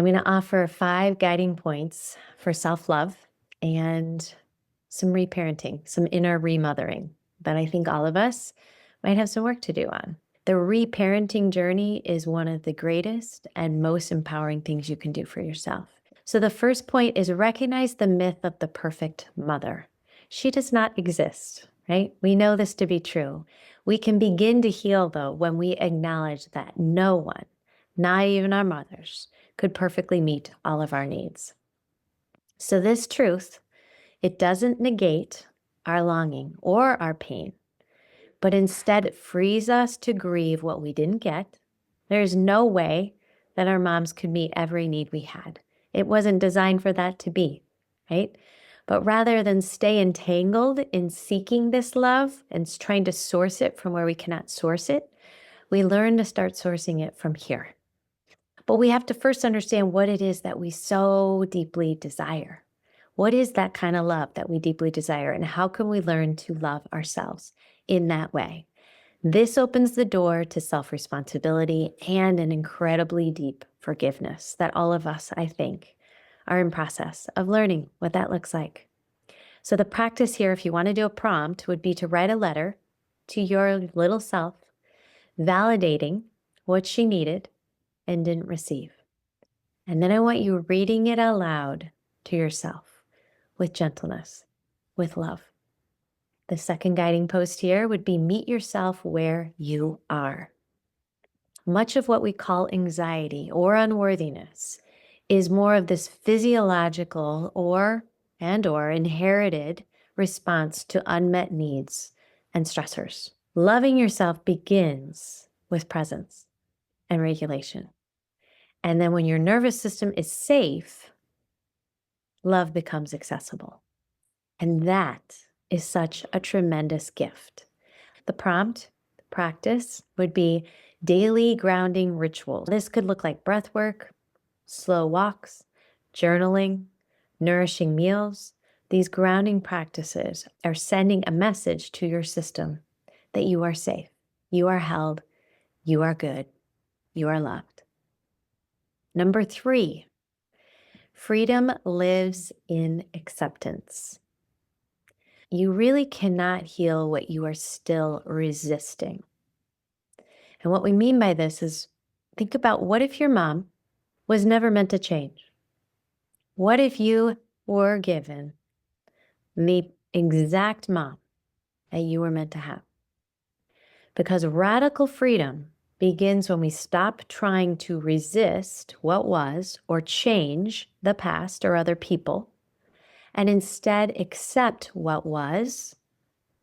I'm going to offer 5 guiding points for self-love and some reparenting, some inner remothering that I think all of us might have some work to do on. The reparenting journey is one of the greatest and most empowering things you can do for yourself. So the first point is recognize the myth of the perfect mother. She does not exist, right? We know this to be true. We can begin to heal, though, when we acknowledge that no one, not even our mothers, could perfectly meet all of our needs. So this truth, it doesn't negate our longing or our pain, but instead it frees us to grieve what we didn't get. There's no way that our moms could meet every need we had. It wasn't designed for that to be, right? But rather than stay entangled in seeking this love and trying to source it from where we cannot source it, we learn to start sourcing it from here. But we have to first understand what it is that we so deeply desire. What is that kind of love that we deeply desire, and how can we learn to love ourselves in that way? This opens the door to self-responsibility and an incredibly deep forgiveness that all of us, I think, are in process of learning what that looks like. So the practice here, if you want to do a prompt, would be to write a letter to your little self, validating what she needed and didn't receive. And then I want you reading it aloud to yourself with gentleness, with love. The second guiding post here would be meet yourself where you are. Much of what we call anxiety or unworthiness is more of this physiological or inherited response to unmet needs and stressors. Loving yourself begins with presence and regulation. And then when your nervous system is safe, love becomes accessible. And that is such a tremendous gift. The prompt, the practice would be daily grounding rituals. This could look like breath work, slow walks, journaling, nourishing meals. These grounding practices are sending a message to your system that you are safe, you are held, you are good, you are loved. Number 3, freedom lives in acceptance. You really cannot heal what you are still resisting. And what we mean by this is, think about, what if your mom was never meant to change? What if you were given the exact mom that you were meant to have? Because radical freedom begins when we stop trying to resist what was or change the past or other people, and instead accept what was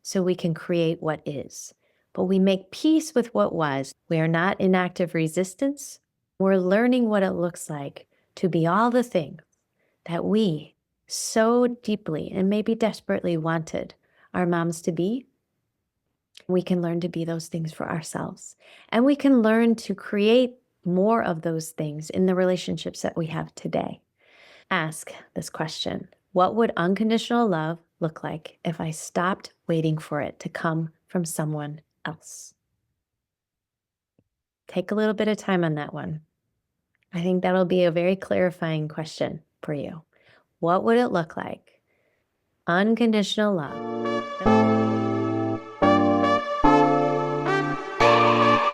so we can create what is. But we make peace with what was. We are not in active resistance. We're learning what it looks like to be all the things that we so deeply and maybe desperately wanted our moms to be. We can learn to be those things for ourselves. And we can learn to create more of those things in the relationships that we have today. Ask this question: what would unconditional love look like if I stopped waiting for it to come from someone else? Take a little bit of time on that one. I think that'll be a very clarifying question for you. What would it look like? Unconditional love